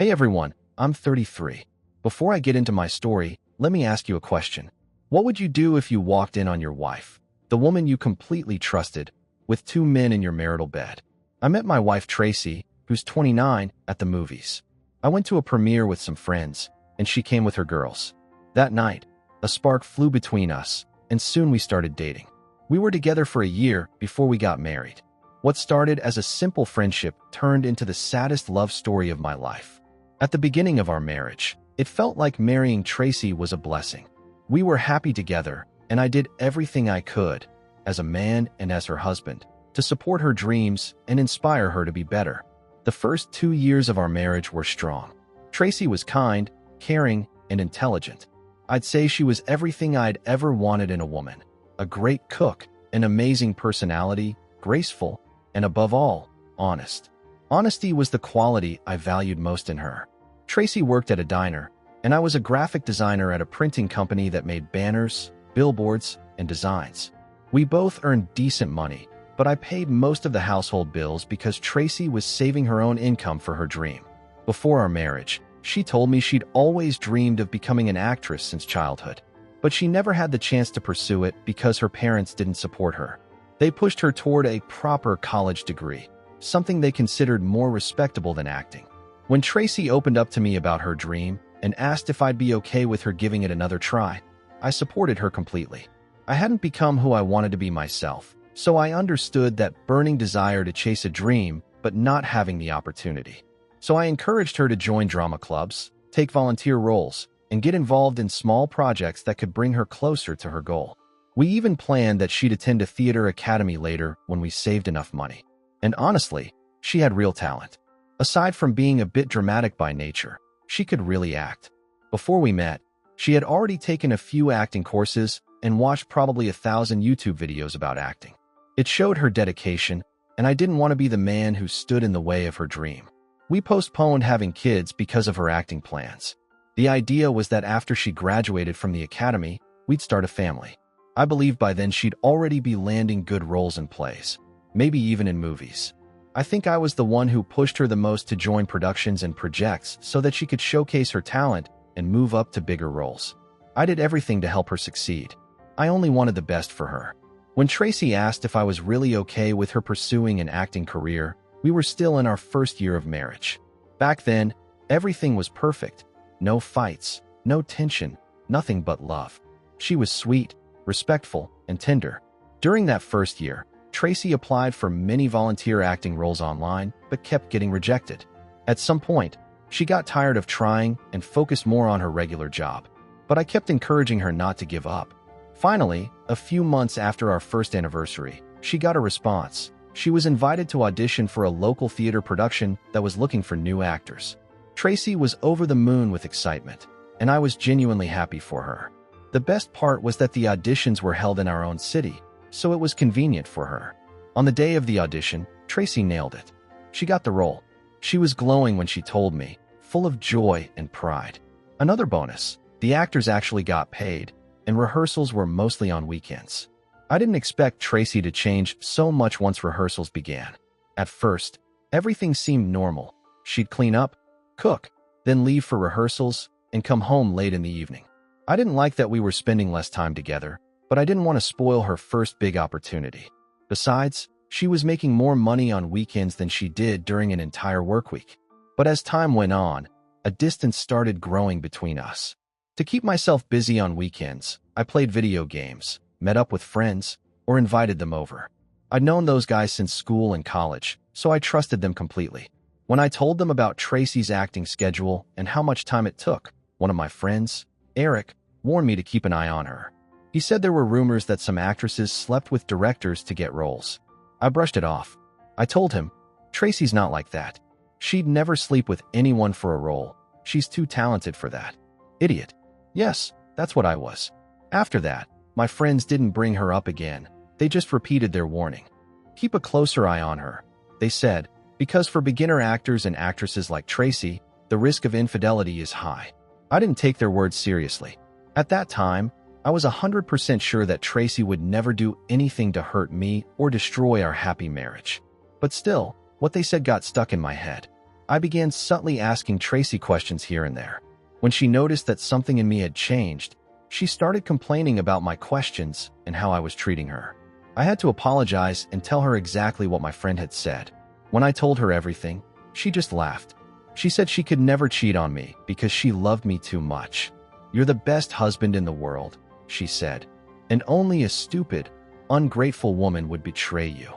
Hey everyone, I'm 33. Before I get into my story, let me ask you a question. What would you do if you walked in on your wife, the woman you completely trusted, with two men in your marital bed? I met my wife Tracy, who's 29, at the movies. I went to a premiere with some friends, and she came with her girls. That night, a spark flew between us, and soon we started dating. We were together for a year before we got married. What started as a simple friendship turned into the saddest love story of my life. At the beginning of our marriage, it felt like marrying Tracy was a blessing. We were happy together, and I did everything I could, as a man and as her husband, to support her dreams and inspire her to be better. The first 2 years of our marriage were strong. Tracy was kind, caring, and intelligent. I'd say she was everything I'd ever wanted in a woman. A great cook, an amazing personality, graceful, and above all, honest. Honesty was the quality I valued most in her. Tracy worked at a diner, and I was a graphic designer at a printing company that made banners, billboards, and designs. We both earned decent money, but I paid most of the household bills because Tracy was saving her own income for her dream. Before our marriage, she told me she'd always dreamed of becoming an actress since childhood, but she never had the chance to pursue it because her parents didn't support her. They pushed her toward a proper college degree, something they considered more respectable than acting. When Tracy opened up to me about her dream and asked if I'd be okay with her giving it another try, I supported her completely. I hadn't become who I wanted to be myself, so I understood that burning desire to chase a dream but not having the opportunity. So I encouraged her to join drama clubs, take volunteer roles, and get involved in small projects that could bring her closer to her goal. We even planned that she'd attend a theater academy later when we saved enough money. And honestly, she had real talent. Aside from being a bit dramatic by nature, she could really act. Before we met, she had already taken a few acting courses and watched probably 1,000 YouTube videos about acting. It showed her dedication, and I didn't want to be the man who stood in the way of her dream. We postponed having kids because of her acting plans. The idea was that after she graduated from the academy, we'd start a family. I believed by then she'd already be landing good roles in plays, maybe even in movies. I think I was the one who pushed her the most to join productions and projects so that she could showcase her talent and move up to bigger roles. I did everything to help her succeed. I only wanted the best for her. When Tracy asked if I was really okay with her pursuing an acting career, we were still in our first year of marriage. Back then, everything was perfect. No fights, no tension, nothing but love. She was sweet, respectful, and tender. During that first year, Tracy applied for many volunteer acting roles online, but kept getting rejected. At some point, she got tired of trying and focused more on her regular job. But I kept encouraging her not to give up. Finally, a few months after our first anniversary, she got a response. She was invited to audition for a local theater production that was looking for new actors. Tracy was over the moon with excitement, and I was genuinely happy for her. The best part was that the auditions were held in our own city, so it was convenient for her. On the day of the audition, Tracy nailed it. She got the role. She was glowing when she told me, full of joy and pride. Another bonus, the actors actually got paid, and rehearsals were mostly on weekends. I didn't expect Tracy to change so much once rehearsals began. At first, everything seemed normal. She'd clean up, cook, then leave for rehearsals, and come home late in the evening. I didn't like that we were spending less time together, but I didn't want to spoil her first big opportunity. Besides, she was making more money on weekends than she did during an entire work week. But as time went on, a distance started growing between us. To keep myself busy on weekends, I played video games, met up with friends, or invited them over. I'd known those guys since school and college, so I trusted them completely. When I told them about Tracy's acting schedule and how much time it took, one of my friends, Eric, warned me to keep an eye on her. He said there were rumors that some actresses slept with directors to get roles. I brushed it off. I told him, Tracy's not like that. She'd never sleep with anyone for a role. She's too talented for that. Idiot. Yes, that's what I was. After that, my friends didn't bring her up again. They just repeated their warning. Keep a closer eye on her, they said, because for beginner actors and actresses like Tracy, the risk of infidelity is high. I didn't take their words seriously. At that time, I was 100% sure that Tracy would never do anything to hurt me or destroy our happy marriage. But still, what they said got stuck in my head. I began subtly asking Tracy questions here and there. When she noticed that something in me had changed, she started complaining about my questions and how I was treating her. I had to apologize and tell her exactly what my friend had said. When I told her everything, she just laughed. She said she could never cheat on me because she loved me too much. "You're the best husband in the world," she said, "and only a stupid, ungrateful woman would betray you."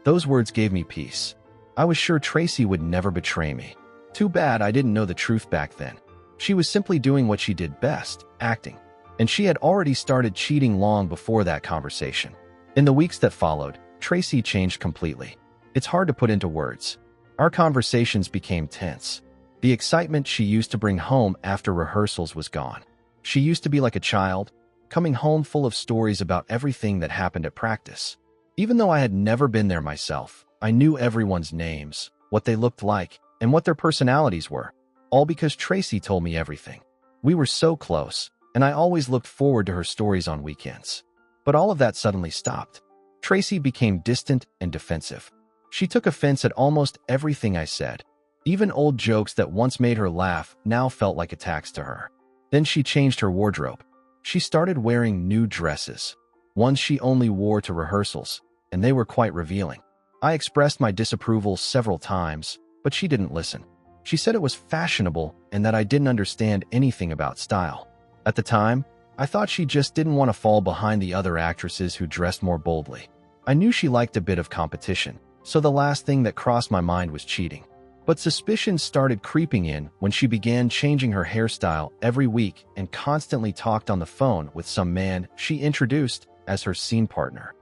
Those words gave me peace. I was sure Tracy would never betray me. Too bad I didn't know the truth back then. She was simply doing what she did best, acting. And she had already started cheating long before that conversation. In the weeks that followed, Tracy changed completely. It's hard to put into words. Our conversations became tense. The excitement she used to bring home after rehearsals was gone. She used to be like a child, coming home full of stories about everything that happened at practice. Even though I had never been there myself, I knew everyone's names, what they looked like, and what their personalities were, all because Tracy told me everything. We were so close, and I always looked forward to her stories on weekends. But all of that suddenly stopped. Tracy became distant and defensive. She took offense at almost everything I said. Even old jokes that once made her laugh now felt like attacks to her. Then she changed her wardrobe. She started wearing new dresses, ones she only wore to rehearsals, and they were quite revealing. I expressed my disapproval several times, but she didn't listen. She said it was fashionable and that I didn't understand anything about style. At the time, I thought she just didn't want to fall behind the other actresses who dressed more boldly. I knew she liked a bit of competition, so the last thing that crossed my mind was cheating. But suspicions started creeping in when she began changing her hairstyle every week and constantly talked on the phone with some man she introduced as her scene partner.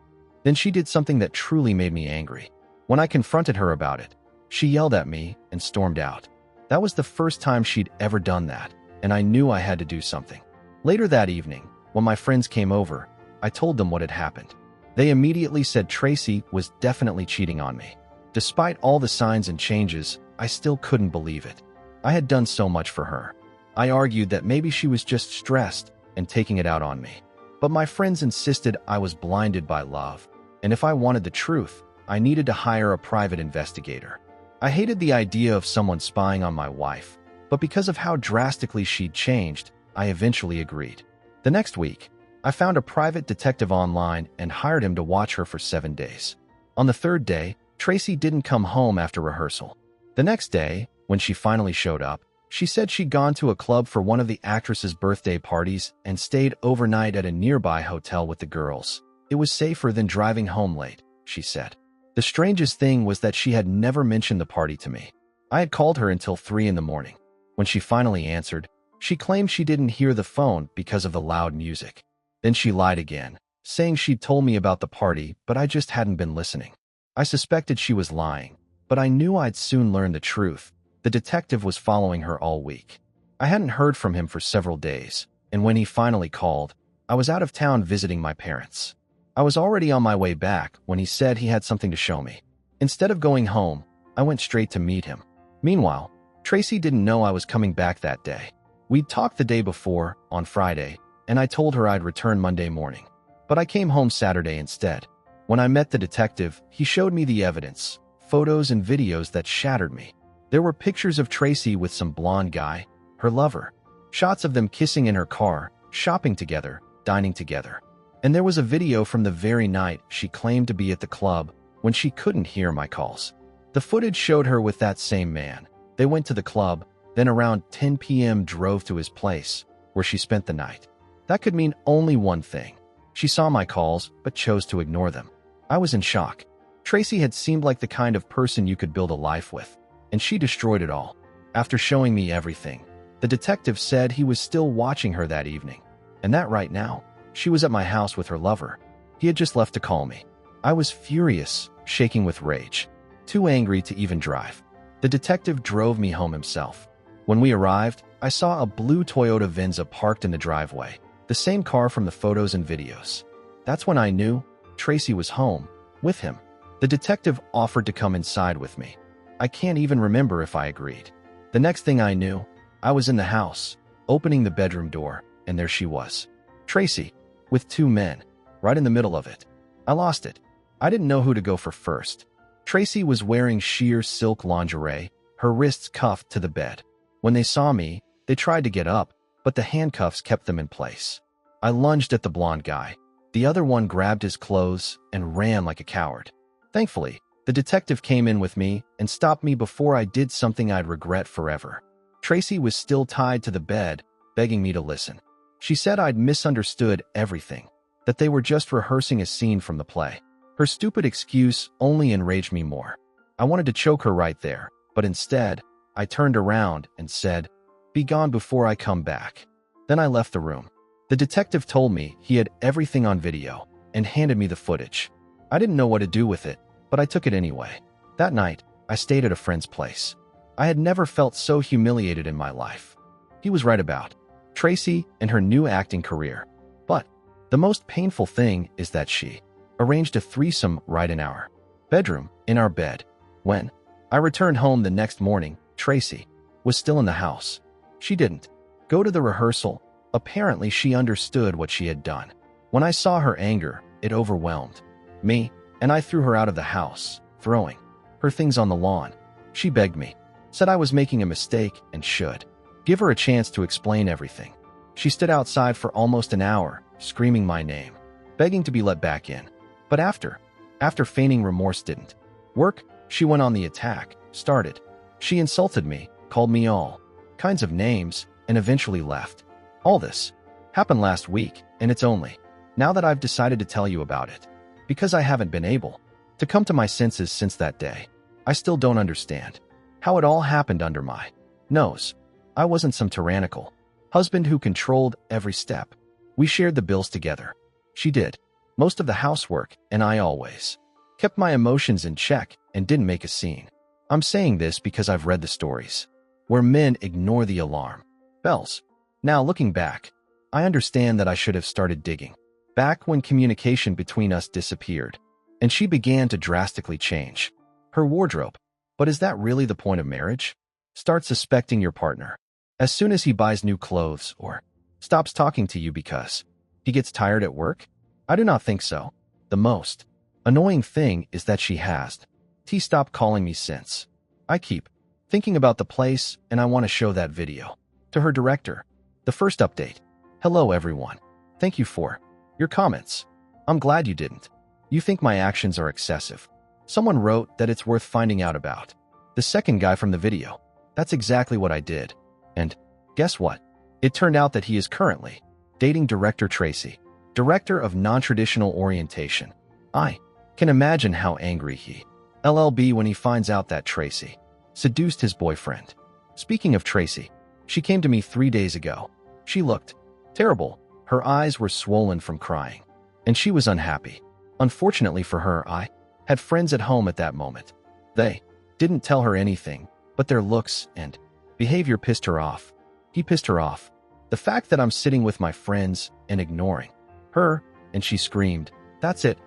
Then she did something that truly made me angry. When I confronted her about it, she yelled at me and stormed out. That was the first time she'd ever done that, and I knew I had to do something. Later that evening, when my friends came over, I told them what had happened. They immediately said Tracy was definitely cheating on me. Despite all the signs and changes, I still couldn't believe it. I had done so much for her. I argued that maybe she was just stressed and taking it out on me. But my friends insisted I was blinded by love, and if I wanted the truth, I needed to hire a private investigator. I hated the idea of someone spying on my wife, but because of how drastically she'd changed, I eventually agreed. The next week, I found a private detective online and hired him to watch her for 7 days. On the third day, Tracy didn't come home after rehearsal. The next day, when she finally showed up, she said she'd gone to a club for one of the actress's birthday parties and stayed overnight at a nearby hotel with the girls. It was safer than driving home late, she said. The strangest thing was that she had never mentioned the party to me. I had called her until 3 in the morning. When she finally answered, she claimed she didn't hear the phone because of the loud music. Then she lied again, saying she'd told me about the party, but I just hadn't been listening. I suspected she was lying, but I knew I'd soon learn the truth. The detective was following her all week. I hadn't heard from him for several days, and when he finally called, I was out of town visiting my parents. I was already on my way back when he said he had something to show me. Instead of going home, I went straight to meet him. Meanwhile, Tracy didn't know I was coming back that day. We'd talked the day before, on Friday, and I told her I'd return Monday morning. But I came home Saturday instead. When I met the detective, he showed me the evidence, photos and videos that shattered me. There were pictures of Tracy with some blonde guy, her lover, shots of them kissing in her car, shopping together, dining together. And there was a video from the very night she claimed to be at the club when she couldn't hear my calls. The footage showed her with that same man. They went to the club, then around 10 p.m. drove to his place, where she spent the night. That could mean only one thing. She saw my calls, but chose to ignore them. I was in shock. Tracy had seemed like the kind of person you could build a life with, and she destroyed it all. After showing me everything, the detective said he was still watching her that evening, and that right now, she was at my house with her lover. He had just left to call me. I was furious, shaking with rage, too angry to even drive. The detective drove me home himself. When we arrived, I saw a blue Toyota Venza parked in the driveway, the same car from the photos and videos. That's when I knew Tracy was home, with him. The detective offered to come inside with me. I can't even remember if I agreed. The next thing I knew, I was in the house, opening the bedroom door, and there she was. Tracy, with 2 men, right in the middle of it. I lost it. I didn't know who to go for first. Tracy was wearing sheer silk lingerie, her wrists cuffed to the bed. When they saw me, they tried to get up, but the handcuffs kept them in place. I lunged at the blonde guy. The other one grabbed his clothes and ran like a coward. Thankfully, the detective came in with me and stopped me before I did something I'd regret forever. Tracy was still tied to the bed, begging me to listen. She said I'd misunderstood everything, that they were just rehearsing a scene from the play. Her stupid excuse only enraged me more. I wanted to choke her right there, but instead, I turned around and said, "Be gone before I come back." Then I left the room. The detective told me he had everything on video and handed me the footage. I didn't know what to do with it, but I took it anyway. That night, I stayed at a friend's place. I had never felt so humiliated in my life. He was right about Tracy and her new acting career. But the most painful thing is that she arranged a threesome right in our bedroom, in our bed. When I returned home the next morning, Tracy was still in the house. She didn't go to the rehearsal. Apparently, she understood what she had done. When I saw her anger, it overwhelmed me, and I threw her out of the house, throwing her things on the lawn. She begged me, said I was making a mistake and should give her a chance to explain everything. She stood outside for almost an hour, screaming my name, begging to be let back in. But after feigning remorse didn't work, she went on the attack, started. She insulted me, called me all kinds of names, and eventually left. All this happened last week, and it's only now that I've decided to tell you about it, because I haven't been able to come to my senses since that day. I still don't understand how it all happened under my nose. I wasn't some tyrannical husband who controlled every step. We shared the bills together. She did most of the housework, and I always kept my emotions in check and didn't make a scene. I'm saying this because I've read the stories where men ignore the alarm bells. Now, looking back, I understand that I should have started digging back when communication between us disappeared, and she began to drastically change her wardrobe. But is that really the point of marriage? Start suspecting your partner as soon as he buys new clothes or stops talking to you because he gets tired at work? I do not think so. The most annoying thing is that she has stopped calling me since. I keep thinking about the place, and I want to show that video to her director. The first update. Hello everyone. Thank you for your comments. I'm glad you didn't. You think my actions are excessive. Someone wrote that it's worth finding out about. The second guy from the video. That's exactly what I did. And guess what? It turned out that he is currently dating director Tracy, director of non-traditional orientation. I can imagine how angry he'll be when he finds out that Tracy seduced his boyfriend. Speaking of Tracy, she came to me 3 days ago. She looked terrible. Her eyes were swollen from crying, and she was unhappy. Unfortunately for her, I had friends at home at that moment. They didn't tell her anything, but their looks and behavior pissed her off. He pissed her off. The fact that I'm sitting with my friends and ignoring her, and she screamed, "That's it.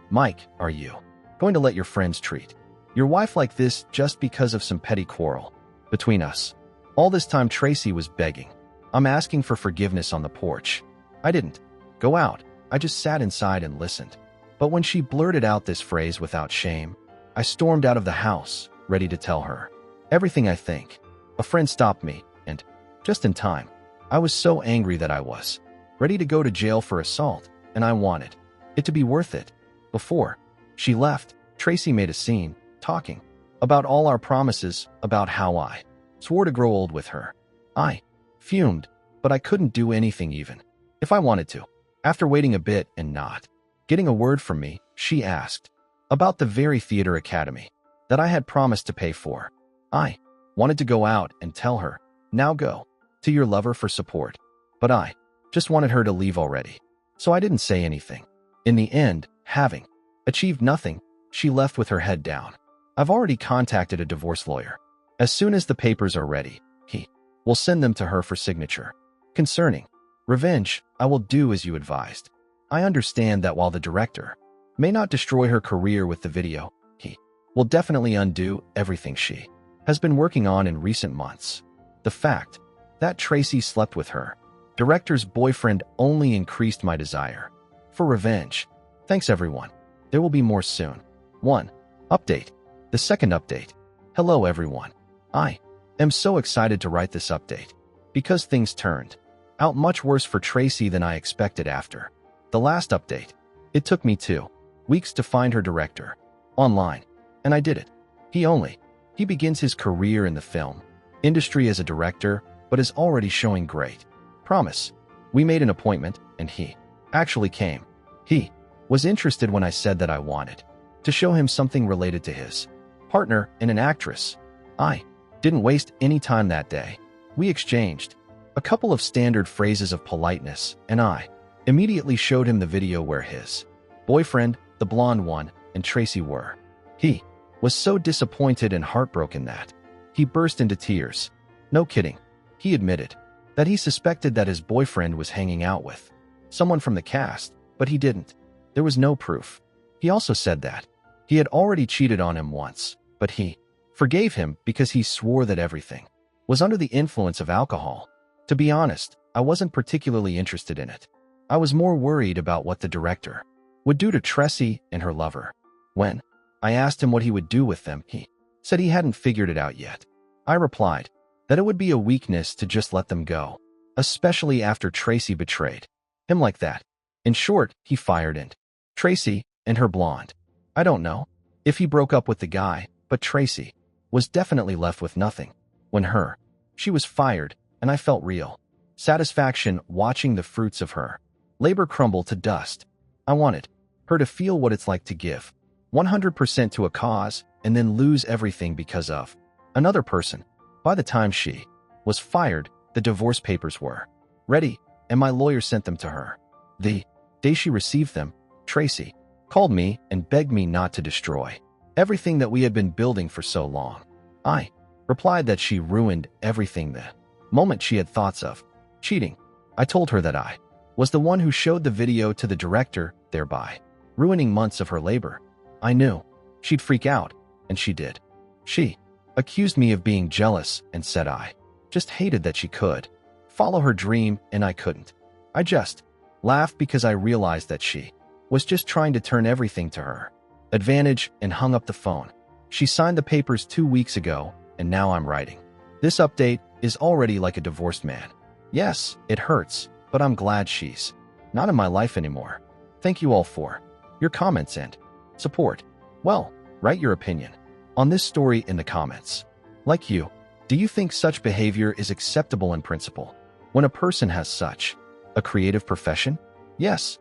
Mike, are you going to let your friends treat your wife like this just because of some petty quarrel between us?" All this time, Tracy was begging. I'm asking for forgiveness on the porch. I didn't go out. I just sat inside and listened. But when she blurted out this phrase without shame, I stormed out of the house, ready to tell her everything I think. A friend stopped me, and just in time. I was so angry that I was ready to go to jail for assault, and I wanted it to be worth it. Before she left, Tracy made a scene, talking about all our promises, about how I swore to grow old with her. I fumed, but I couldn't do anything even if I wanted to. After waiting a bit and not getting a word from me, she asked about the very theater academy that I had promised to pay for. I wanted to go out and tell her, "Now go to your lover for support." But I just wanted her to leave already, so I didn't say anything. In the end, having achieved nothing, she left with her head down. I've already contacted a divorce lawyer. As soon as the papers are ready, he will send them to her for signature. Concerning revenge, I will do as you advised. I understand that while the director may not destroy her career with the video, he will definitely undo everything she has been working on in recent months. The fact that Tracy slept with her director's boyfriend only increased my desire for revenge. Thanks everyone. There will be more soon. 1. Update. The second update. Hello everyone. I am so excited to write this update because things turned out much worse for Tracy than I expected after the last update. It took me 2 weeks to find her director online, and I did it. He begins his career in the film industry as a director, but is already showing great promise. We made an appointment, and he actually came. He was interested when I said that I wanted to show him something related to his partner and an actress. I didn't waste any time that day. We exchanged a couple of standard phrases of politeness, and I immediately showed him the video where his boyfriend, the blonde one, and Tracy were. He was so disappointed and heartbroken that he burst into tears. No kidding. He admitted that he suspected that his boyfriend was hanging out with someone from the cast, but he didn't. There was no proof. He also said that he had already cheated on him once, but he forgave him because he swore that everything was under the influence of alcohol. To be honest, I wasn't particularly interested in it. I was more worried about what the director would do to Tracy and her lover. When I asked him what he would do with them, he said he hadn't figured it out yet. I replied that it would be a weakness to just let them go, especially after Tracy betrayed him like that. In short, he fired Tracy and her blonde. I don't know if he broke up with the guy, but Tracy was definitely left with nothing. She was fired, and I felt real satisfaction watching the fruits of her labor crumble to dust. I wanted her to feel what it's like to give 100% to a cause and then lose everything because of another person. By the time she was fired, the divorce papers were ready, and my lawyer sent them to her. The day she received them, Tracy called me and begged me not to destroy everything that we had been building for so long. I replied that she ruined everything the moment she had thoughts of cheating. I told her that I was the one who showed the video to the director, thereby ruining months of her labor. I knew she'd freak out, and she did. She accused me of being jealous and said I just hated that she could follow her dream and I couldn't. I just laughed because I realized that she was just trying to turn everything to her advantage and hung up the phone. She signed the papers 2 weeks ago, and now I'm writing this update is already like a divorced man. Yes, it hurts, but I'm glad she's not in my life anymore. Thank you all for your comments and support. Well, write your opinion on this story in the comments. Like you, do you think such behavior is acceptable in principle when a person has such a creative profession? Yes,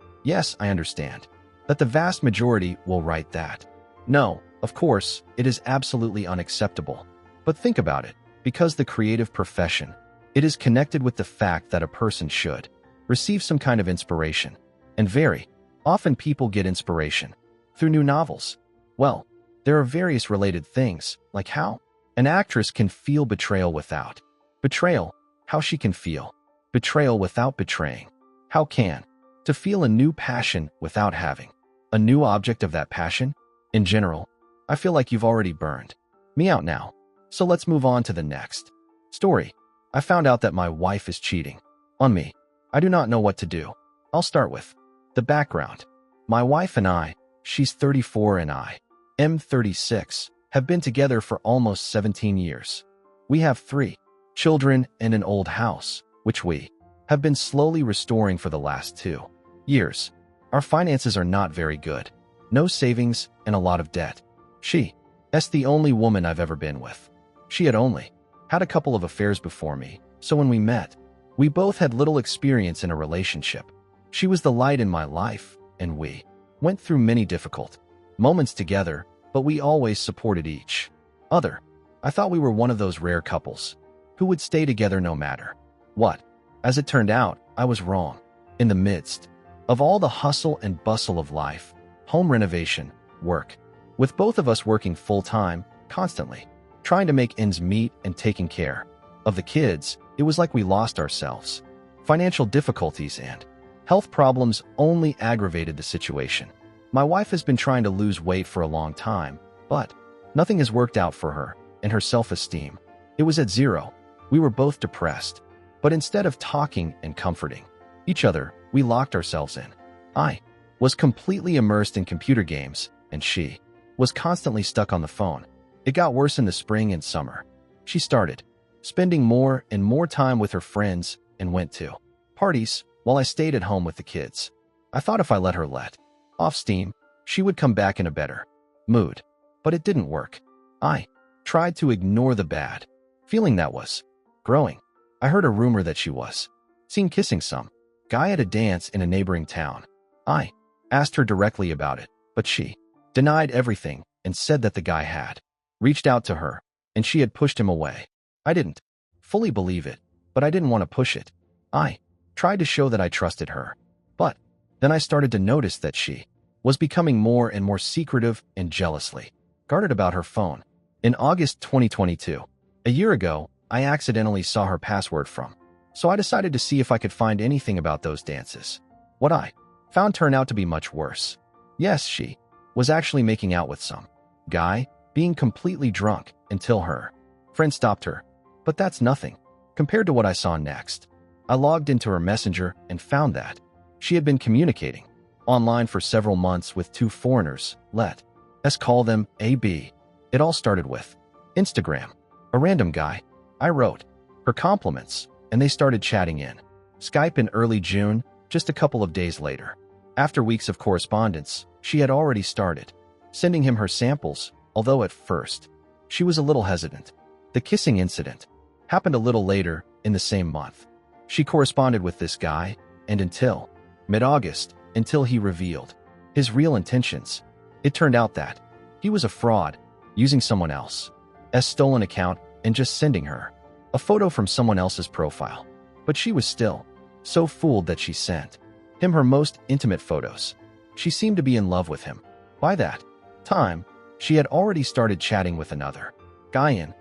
I understand that the vast majority will write that. No, of course, it is absolutely unacceptable. But think about it, because the creative profession, it is connected with the fact that a person should receive some kind of inspiration. And very often people get inspiration through new novels. Well, there are various related things, like how an actress can feel betrayal without betrayal, how she can feel betrayal without betraying, how can to feel a new passion without having a new object of that passion. In general, I feel like you've already burned me out now. So let's move on to the next story. I found out that my wife is cheating on me. I do not know what to do. I'll start with the background. My wife and I, she's 34 and I am 36, have been together for almost 17 years. We have 3 children and an old house, which we have been slowly restoring for the last 2 years. Our finances are not very good. No savings and a lot of debt. She's the only woman I've ever been with. She had only had a couple of affairs before me, so when we met, we both had little experience in a relationship. She was the light in my life, and we went through many difficult moments together, but we always supported each other. I thought we were one of those rare couples who would stay together no matter what. As it turned out, I was wrong. In the midst of all the hustle and bustle of life, home renovation, work, with both of us working full-time, constantly trying to make ends meet and taking care of the kids, it was like we lost ourselves. Financial difficulties and health problems only aggravated the situation. My wife has been trying to lose weight for a long time, but nothing has worked out for her, and her self-esteem, it was at 0. We were both depressed, but instead of talking and comforting each other, we locked ourselves in. I was completely immersed in computer games, and she was constantly stuck on the phone. It got worse in the spring and summer. She started spending more and more time with her friends and went to parties while I stayed at home with the kids. I thought if I let her let off steam, she would come back in a better mood. But it didn't work. I tried to ignore the bad feeling that was growing. I heard a rumor that she was seen kissing some guy at a dance in a neighboring town. I asked her directly about it, but she denied everything and said that the guy had reached out to her and she had pushed him away. I didn't fully believe it, but I didn't want to push it. I tried to show that I trusted her. But then I started to notice that she was becoming more and more secretive and jealously guarded about her phone. In August 2022, a year ago, I accidentally saw her password from, so I decided to see if I could find anything about those dances. What I found turned out to be much worse. Yes, she was actually making out with some guy, being completely drunk until her friend stopped her. But that's nothing compared to what I saw next. I logged into her messenger and found that she had been communicating online for several months with two foreigners. Let's call them AB. It all started with Instagram. A random guy. I wrote her compliments, and they started chatting in Skype in early June, just a couple of days later. After weeks of correspondence, she had already started sending him her samples, although at first she was a little hesitant. The kissing incident happened a little later in the same month. She corresponded with this guy, and until mid-August, until he revealed his real intentions, it turned out that he was a fraud, using someone else's stolen account and just sending her a photo from someone else's profile. But she was still so fooled that she sent him her most intimate photos. She seemed to be in love with him. By that time, she had already started chatting with another guy in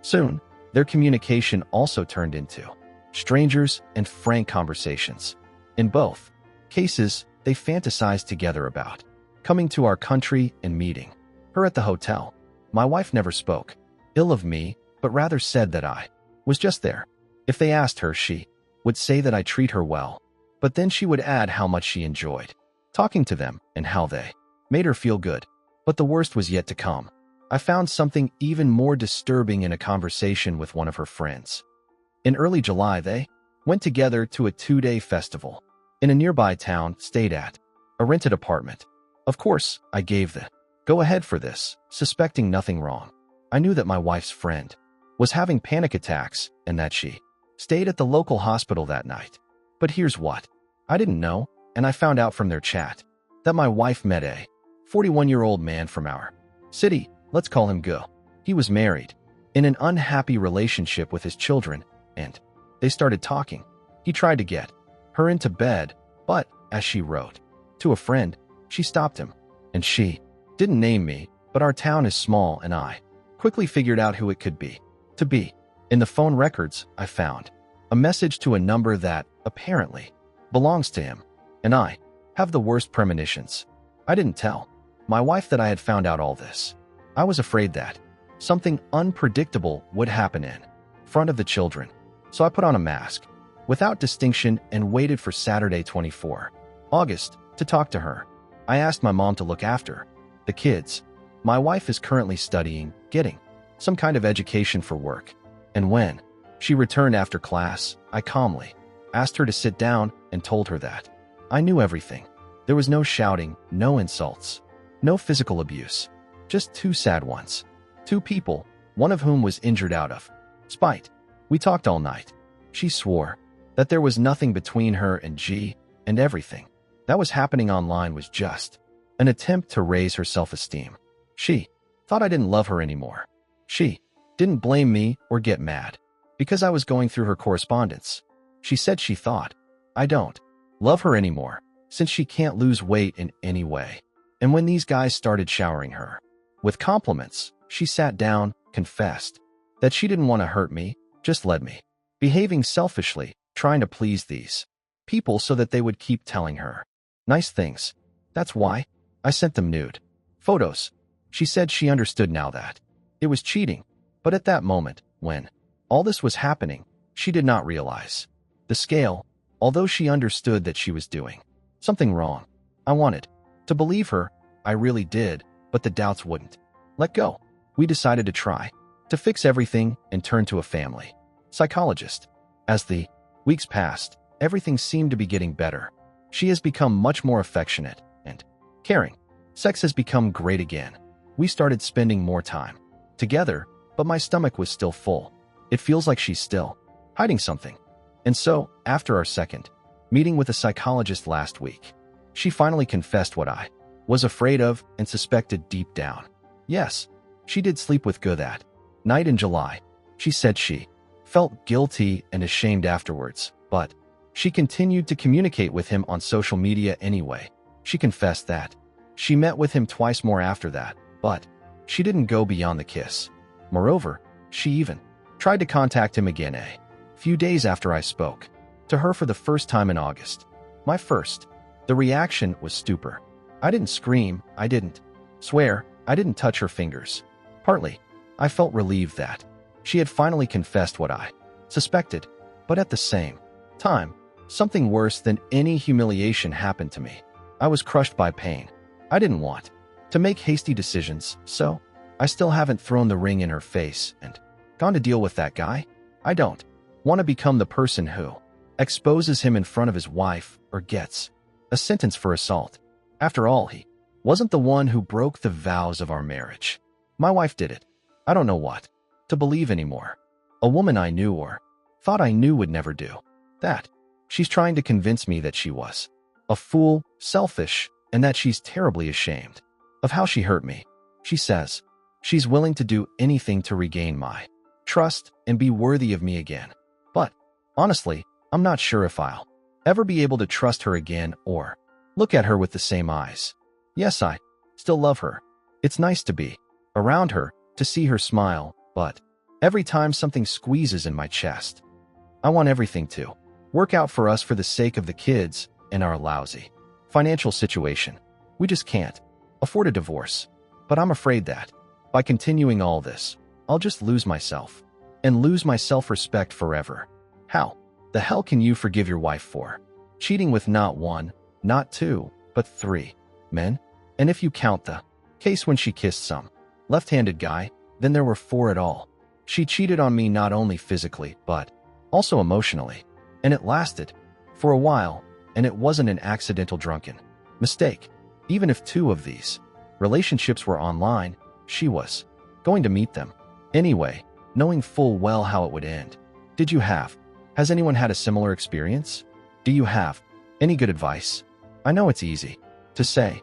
soon, their communication also turned into strangers and frank conversations. In both cases, they fantasized together about coming to our country and meeting her at the hotel. My wife never spoke ill of me, but rather said that I was just there. If they asked her, she would say that I treat her well, but then she would add how much she enjoyed talking to them and how they made her feel good. But the worst was yet to come. I found something even more disturbing in a conversation with one of her friends. In early July, they went together to a 2-day festival in a nearby town, stayed at a rented apartment. Of course, I gave the go-ahead for this, suspecting nothing wrong. I knew that my wife's friend was having panic attacks and that she stayed at the local hospital that night. But here's what I didn't know, and I found out from their chat, that my wife met a 41-year-old man from our city. Let's call him Go. He was married, in an unhappy relationship with his children, and they started talking. He tried to get her into bed, but, as she wrote to a friend, she stopped him. And she didn't name me, but our town is small and I quickly figured out who it could be. To be. In the phone records, I found a message to a number that, apparently, belongs to him. And I have the worst premonitions. I didn't tell my wife that I had found out all this. I was afraid that something unpredictable would happen in front of the children. So I put on a mask, without distinction, and waited for Saturday, 24 August, to talk to her. I asked my mom to look after the kids. My wife is currently studying, getting some kind of education for work. And when she returned after class, I calmly asked her to sit down and told her that I knew everything. There was no shouting, no insults, no physical abuse. Just two sad ones. Two people, one of whom was injured out of spite. We talked all night. She swore that there was nothing between her and G, and everything that was happening online was just an attempt to raise her self-esteem. She thought I didn't love her anymore. She didn't blame me or get mad because I was going through her correspondence. She said she thought I don't love her anymore since she can't lose weight in any way. And when these guys started showering her with compliments, she sat down, confessed that she didn't want to hurt me, just let me, behaving selfishly, trying to please these people so that they would keep telling her nice things. That's why I sent them nude photos. She said she understood now that it was cheating, but at that moment, when all this was happening, she did not realize the scale, although she understood that she was doing something wrong. I wanted to believe her, I really did, but the doubts wouldn't let go. We decided to try to fix everything and turn to a family psychologist. As the weeks passed, everything seemed to be getting better. She has become much more affectionate and caring. Sex has become great again. We started spending more time together, but my stomach was still full. It feels like she's still hiding something. And so, after our second meeting with a psychologist last week, she finally confessed what I was afraid of and suspected deep down. Yes, she did sleep with Guy that night in July. She said she felt guilty and ashamed afterwards, but she continued to communicate with him on social media anyway. She confessed that she met with him twice more after that, but she didn't go beyond the kiss. Moreover, she even tried to contact him again a few days after I spoke to her for the first time in August. The reaction was stupor. I didn't scream, I didn't swear, I didn't touch her fingers. Partly, I felt relieved that she had finally confessed what I suspected, but at the same time, something worse than any humiliation happened to me. I was crushed by pain. I didn't want to make hasty decisions, so I still haven't thrown the ring in her face and gone to deal with that guy. I don't want to become the person who exposes him in front of his wife or gets a sentence for assault. After all, he wasn't the one who broke the vows of our marriage. My wife did it. I don't know what to believe anymore. A woman I knew or thought I knew would never do that. She's trying to convince me that she was a fool, selfish, and that she's terribly ashamed of how she hurt me. She says she's willing to do anything to regain my trust and be worthy of me again. But honestly, I'm not sure if I'll ever be able to trust her again or look at her with the same eyes. Yes, I still love her. It's nice to be around her, to see her smile, but every time something squeezes in my chest, I want everything to work out for us for the sake of the kids and our lousy financial situation. We just can't afford a divorce. But I'm afraid that by continuing all this, I'll just lose myself and lose my self-respect forever. How the hell can you forgive your wife for cheating with not one, not two, but three men? And if you count the case when she kissed some left-handed guy, then there were four at all. She cheated on me not only physically, but also emotionally. And it lasted for a while, and it wasn't an accidental drunken mistake. Even if two of these relationships were online, she was going to meet them anyway, knowing full well how it would end. Has anyone had a similar experience? Do you have any good advice? I know it's easy to say,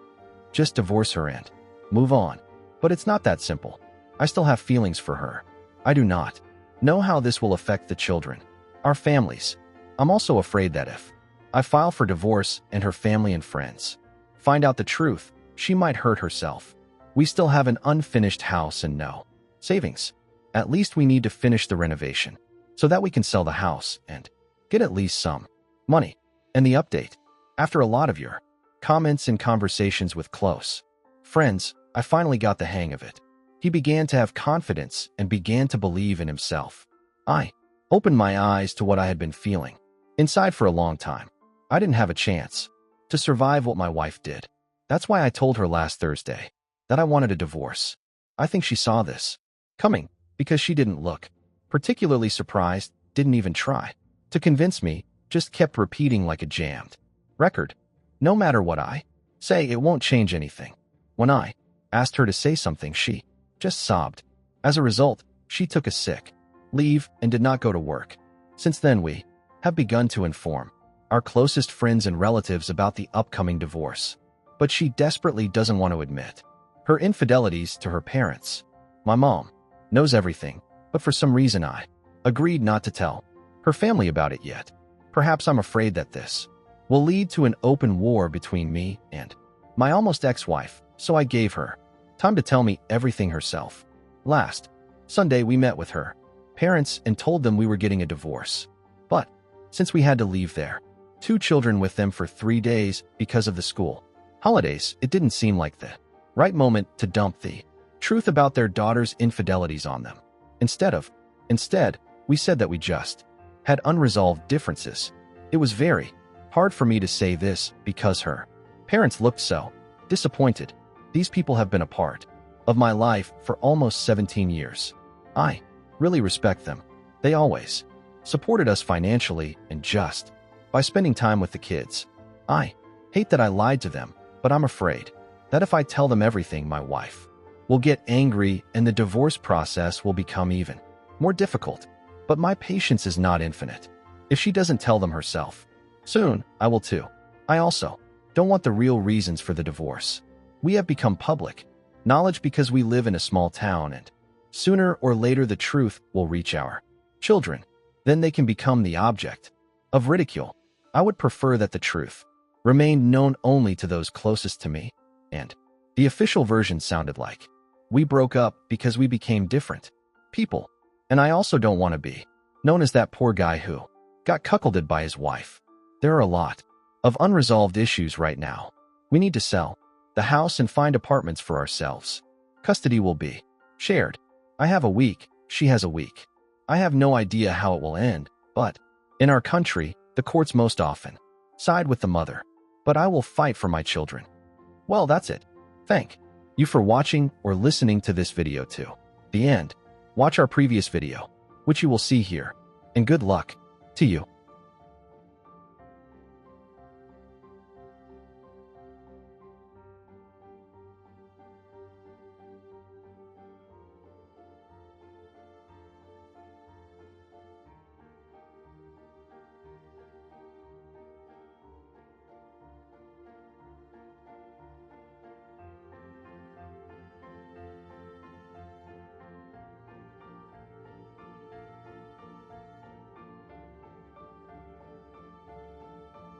just divorce her and move on. But it's not that simple. I still have feelings for her. I do not know how this will affect the children, our families. I'm also afraid that if I file for divorce and her family and friends find out the truth, she might hurt herself. We still have an unfinished house and no savings. At least we need to finish the renovation so that we can sell the house and get at least some money. And the update: after a lot of your comments and conversations with close friends, I finally got the hang of it. He began to have confidence and began to believe in himself. I opened my eyes to what I had been feeling inside for a long time. I didn't have a chance to survive what my wife did. That's why I told her last Thursday that I wanted a divorce. I think she saw this coming because she didn't look particularly surprised, didn't even try to convince me, just kept repeating like a jammed record. No matter what I say, it won't change anything. When I asked her to say something, she just sobbed. As a result, she took a sick leave and did not go to work. Since then, we have begun to inform our closest friends and relatives about the upcoming divorce. But she desperately doesn't want to admit her infidelities to her parents. My mom knows everything, but for some reason I agreed not to tell her family about it yet. Perhaps I'm afraid that this will lead to an open war between me and my almost ex-wife, so I gave her time to tell me everything herself. Last Sunday, we met with her parents and told them we were getting a divorce. But since we had to leave their 2 children with them for 3 days because of the school holidays, it didn't seem like the right moment to dump the truth about their daughter's infidelities on them. Instead, we said that we just had unresolved differences. It was very hard for me to say this because her parents looked so disappointed. These people have been a part of my life for almost 17 years. I really respect them. They always supported us financially and just by spending time with the kids. I hate that I lied to them, but I'm afraid that if I tell them everything, my wife will get angry and the divorce process will become even more difficult. But my patience is not infinite. If she doesn't tell them herself, soon I will too. I also don't want the real reasons for the divorce. We have become public knowledge because we live in a small town, and sooner or later the truth will reach our children. Then they can become the object of ridicule. I would prefer that the truth remained known only to those closest to me, and the official version sounded like we broke up because we became different people. And I also don't want to be known as that poor guy who got cuckolded by his wife. There are a lot of unresolved issues right now. We need to sell the house and find apartments for ourselves. Custody will be shared. I have a week, she has a week. I have no idea how it will end, but in our country, the courts most often side with the mother. But I will fight for my children. Well, that's it. Thank you for watching or listening to this video to the end. Watch our previous video, which you will see here, and good luck to you.